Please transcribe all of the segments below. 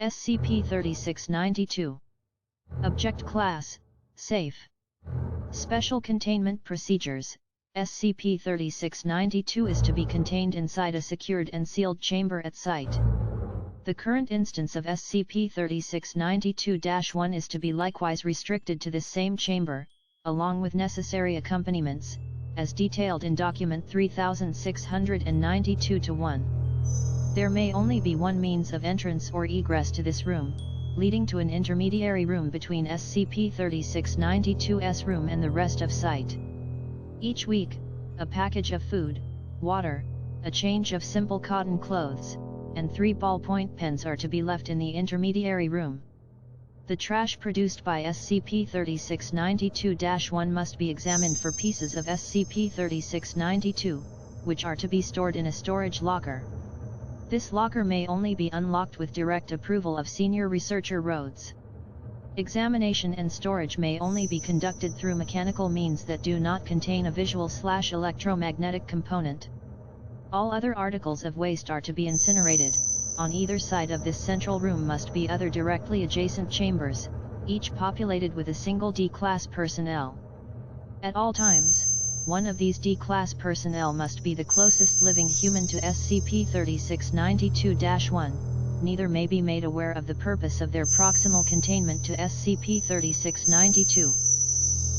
SCP-3692. Object Class: Safe. Special Containment Procedures: SCP-3692 is to be contained inside a secured and sealed chamber at site. The current instance of SCP-3692-1 is to be likewise restricted to this same chamber, along with necessary accompaniments, as detailed in Document 3692-1. There may only be one means of entrance or egress to this room, leading to an intermediary room between SCP-3692's room and the rest of site. Each week, a package of food, water, a change of simple cotton clothes, and 3 ballpoint pens are to be left in the intermediary room. The trash produced by SCP-3692-1 must be examined for pieces of SCP-3692, which are to be stored in a storage locker. This locker may only be unlocked with direct approval of Senior Researcher Rhodes. Examination and storage may only be conducted through mechanical means that do not contain a visual/electromagnetic component. All other articles of waste are to be incinerated. On either side of this central room must be other directly adjacent chambers, each populated with a single D-Class personnel. At all times, one of these D-Class personnel must be the closest living human to SCP-3692-1, neither may be made aware of the purpose of their proximal containment to SCP-3692.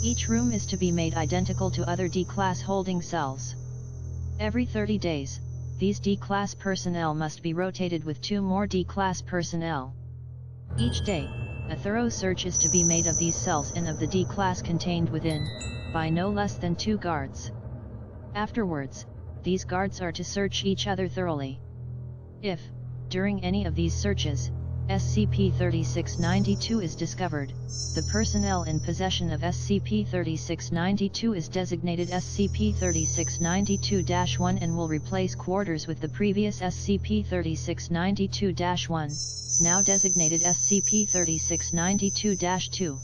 Each room is to be made identical to other D-Class holding cells. Every 30 days, these D-Class personnel must be rotated with 2 more D-Class personnel. Each day, a thorough search is to be made of these cells and of the D-Class contained within, by no less than 2 guards. Afterwards, these guards are to search each other thoroughly. If, during any of these searches, SCP-3692 is discovered, the personnel in possession of SCP-3692 is designated SCP-3692-1 and will replace quarters with the previous SCP-3692-1, now designated SCP-3692-2.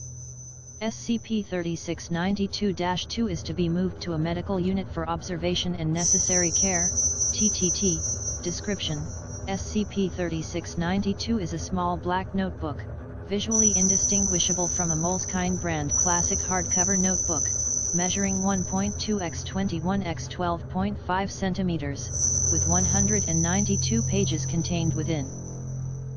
SCP-3692-2 is to be moved to a medical unit for observation and necessary care, TTT. Description: SCP-3692 is a small black notebook, visually indistinguishable from a Moleskine brand classic hardcover notebook, measuring 1.2 x 21 x 12.5 cm, with 192 pages contained within.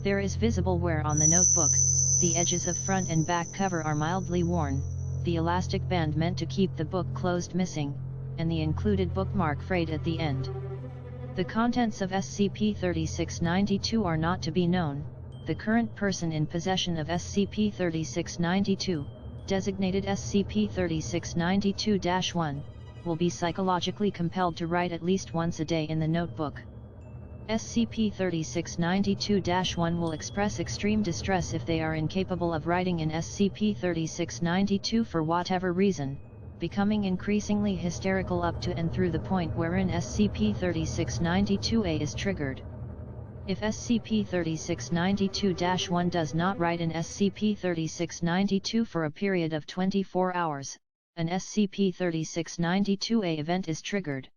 There is visible wear on the notebook. The edges of front and back cover are mildly worn, the elastic band meant to keep the book closed missing, and the included bookmark frayed at the end. The contents of SCP-3692 are not to be known. The current person in possession of SCP-3692, designated SCP-3692-1, will be psychologically compelled to write at least once a day in the notebook. SCP-3692-1 will express extreme distress if they are incapable of writing in SCP-3692 for whatever reason, becoming increasingly hysterical up to and through the point wherein SCP-3692-A is triggered. If SCP-3692-1 does not write in SCP-3692 for a period of 24 hours, an SCP-3692-A event is triggered.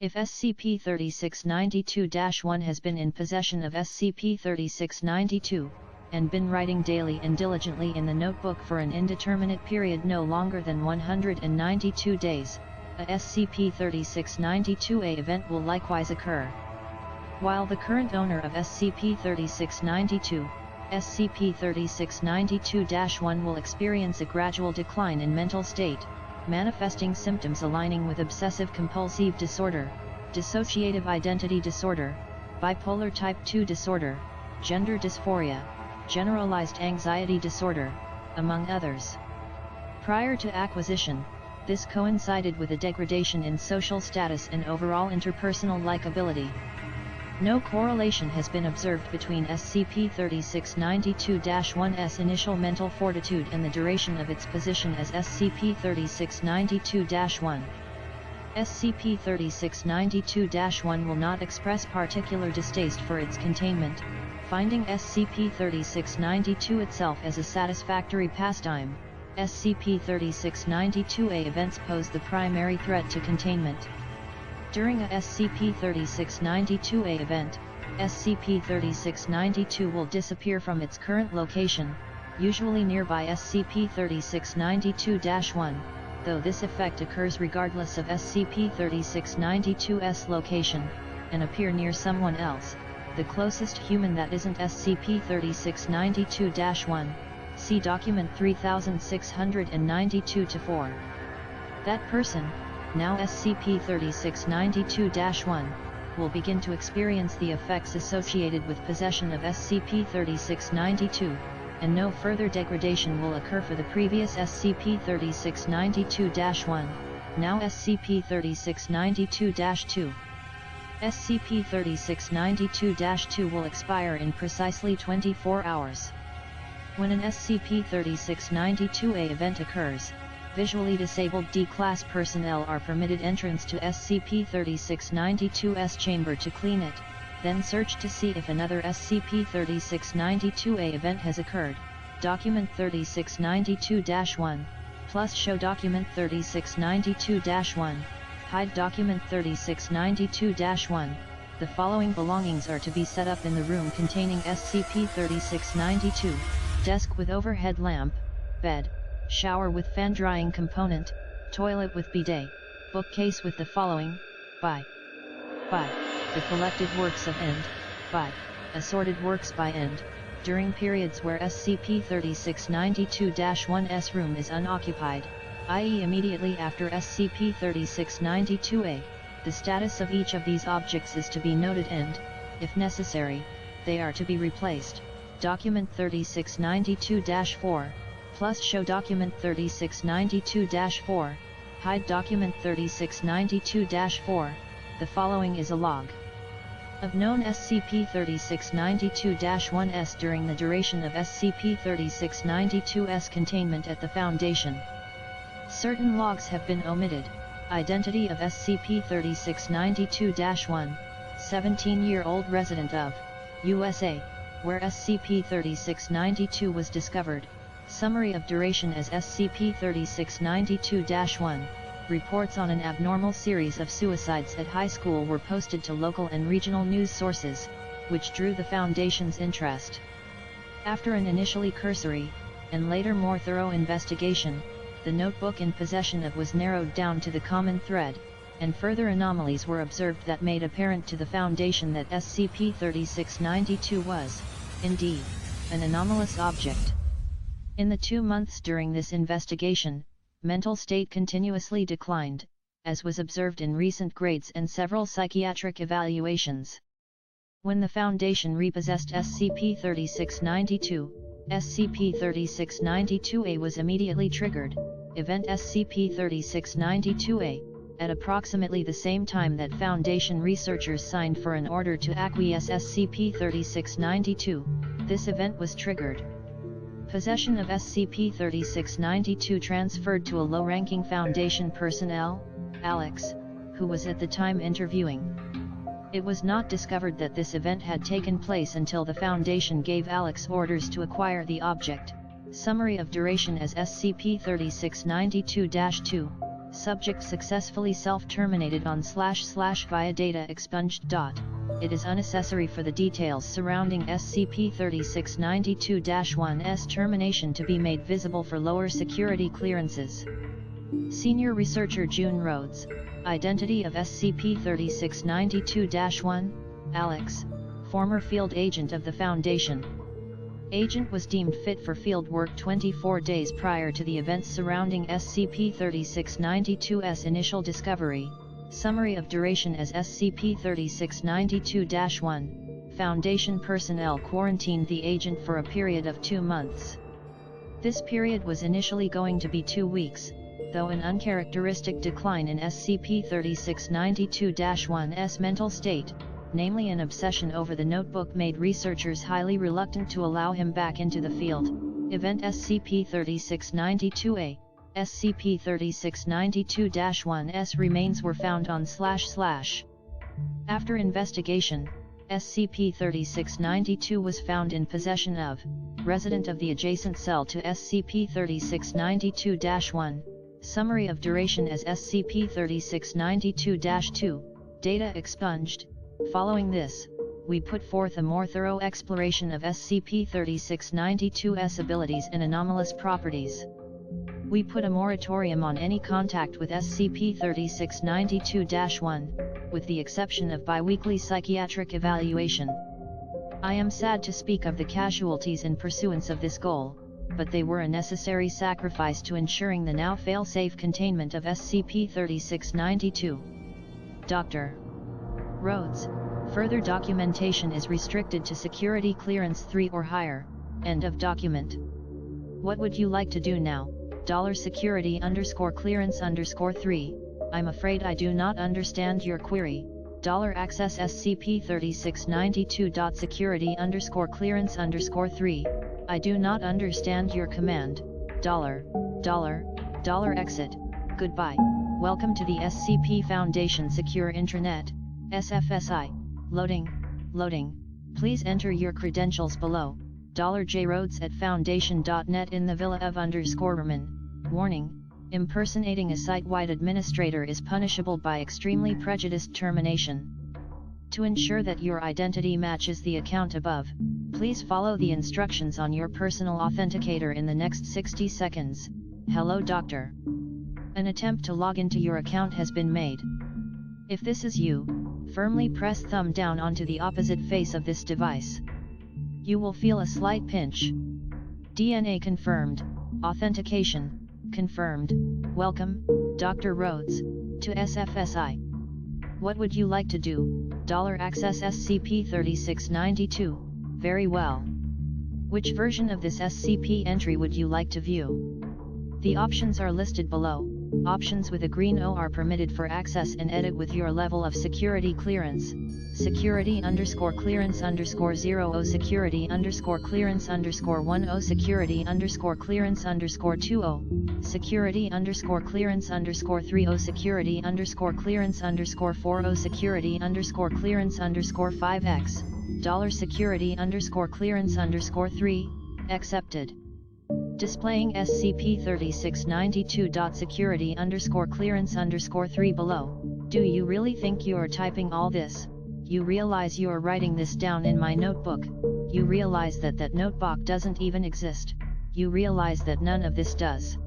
If SCP-3692-1 has been in possession of SCP-3692, and been writing daily and diligently in the notebook for an indeterminate period no longer than 192 days, a SCP-3692-A event will likewise occur. While the current owner of SCP-3692, SCP-3692-1 will experience a gradual decline in mental state, manifesting symptoms aligning with obsessive-compulsive disorder, dissociative identity disorder, bipolar type 2 disorder, gender dysphoria, generalized anxiety disorder, among others. Prior to acquisition, this coincided with a degradation in social status and overall interpersonal likability. No correlation has been observed between SCP-3692-1's initial mental fortitude and the duration of its position as SCP-3692-1. SCP-3692-1 will not express particular distaste for its containment, finding SCP-3692 itself as a satisfactory pastime. SCP-3692-A events pose the primary threat to containment. During a SCP-3692-A event, SCP-3692 will disappear from its current location, usually nearby SCP-3692-1, though this effect occurs regardless of SCP-3692's location, and appear near someone else, the closest human that isn't SCP-3692-1, see Document 3692-4. That person, now SCP-3692-1, will begin to experience the effects associated with possession of SCP-3692, and no further degradation will occur for the previous SCP-3692-1, now SCP-3692-2. SCP-3692-2 will expire in precisely 24 hours. When an SCP-3692-A event occurs, visually disabled D-Class personnel are permitted entrance to SCP-3692's chamber to clean it, then search to see if another SCP-3692-A event has occurred, Document 3692-1, plus show Document 3692-1, hide Document 3692-1. The following belongings are to be set up in the room containing SCP-3692, desk with overhead lamp, bed, shower with fan drying component, toilet with bidet, bookcase with the following, by the collected works of End, by assorted works by End, during periods where SCP-3692-1's room is unoccupied, i.e. immediately after SCP-3692-A, the status of each of these objects is to be noted and, if necessary, they are to be replaced, Document 3692-4, plus show Document 3692-4, hide Document 3692-4, the following is a log of known SCP-3692-1's during the duration of SCP-3692's containment at the Foundation. Certain logs have been omitted. Identity of SCP-3692-1, 17-year-old resident of USA, where SCP-3692 was discovered. Summary of duration as SCP-3692-1. Reports on an abnormal series of suicides at high school were posted to local and regional news sources, which drew the Foundation's interest. After an initially cursory, and later more thorough investigation, the notebook in possession of was narrowed down to the common thread, and further anomalies were observed that made apparent to the Foundation that SCP-3692 was, indeed, an anomalous object. In the 2 months during this investigation, mental state continuously declined, as was observed in recent grades and several psychiatric evaluations. When the Foundation repossessed SCP-3692, SCP-3692-A was immediately triggered, Event SCP-3692-A, at approximately the same time that Foundation researchers signed for an order to acquiesce SCP-3692, this event was triggered. Possession of SCP-3692 transferred to a low-ranking Foundation personnel, Alex, who was at the time interviewing. It was not discovered that this event had taken place until the Foundation gave Alex orders to acquire the object. Summary of duration as SCP-3692-2, subject successfully self-terminated on / via data expunged. It is unnecessary for the details surrounding SCP-3692-1's termination to be made visible for lower security clearances. Senior Researcher June Rhodes, identity of SCP-3692-1, Alex, former field agent of the Foundation. Agent was deemed fit for field work 24 days prior to the events surrounding SCP-3692's initial discovery. Summary of duration as SCP-3692-1, Foundation personnel quarantined the agent for a period of 2 months. This period was initially going to be 2 weeks, though an uncharacteristic decline in SCP-3692-1's mental state, namely an obsession over the notebook, made researchers highly reluctant to allow him back into the field. Event SCP-3692-A, SCP-3692-1's remains were found on // After investigation, SCP-3692 was found in possession of, resident of the adjacent cell to SCP-3692-1, summary of duration as SCP-3692-2, data expunged. Following this, we put forth a more thorough exploration of SCP-3692's abilities and anomalous properties. We put a moratorium on any contact with SCP-3692-1, with the exception of biweekly psychiatric evaluation. I am sad to speak of the casualties in pursuance of this goal, but they were a necessary sacrifice to ensuring the now fail-safe containment of SCP-3692. Dr. Rhodes, further documentation is restricted to security clearance 3 or higher, end of document. What would you like to do now? $security_clearance_3, I'm afraid I do not understand your query. $access SCP-3692.security_clearance_3, I do not understand your command. $exit, goodbye. Welcome to the SCP Foundation Secure Intranet, SFSI, loading, please enter your credentials below. JRhodes@foundation.net in the villa of _Roman, warning, impersonating a site-wide administrator is punishable by extremely prejudiced termination. To ensure that your identity matches the account above, please follow the instructions on your personal authenticator in the next 60 seconds. Hello Doctor. An attempt to log into your account has been made. If this is you, firmly press thumb down onto the opposite face of this device. You will feel a slight pinch. DNA confirmed, authentication confirmed. Welcome, Dr. Rhodes, to SFSI. What would you like to do? $access SCP-3692, very well. Which version of this SCP entry would you like to view? The options are listed below. Options with a green O are permitted for access and edit with your level of security clearance. Security_clearance_0 security_clearance_10 security_clearance_20 security_clearance_30 security_clearance_40 security_clearance_5x $security_clearance_3 accepted. Displaying SCP-3692.security_clearance_3 below. Do you really think you are typing all this? You realize you are writing this down in my notebook. You realize that that notebook doesn't even exist. You realize that none of this does.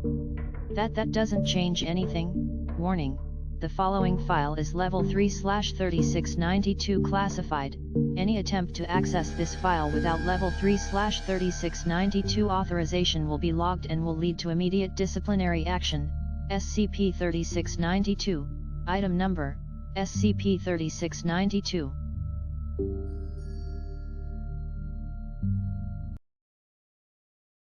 That doesn't change anything. Warning. The following file is level 3/3692 classified. Any attempt to access this file without level 3/3692 authorization will be logged and will lead to immediate disciplinary action. SCP-3692, Item Number, SCP-3692.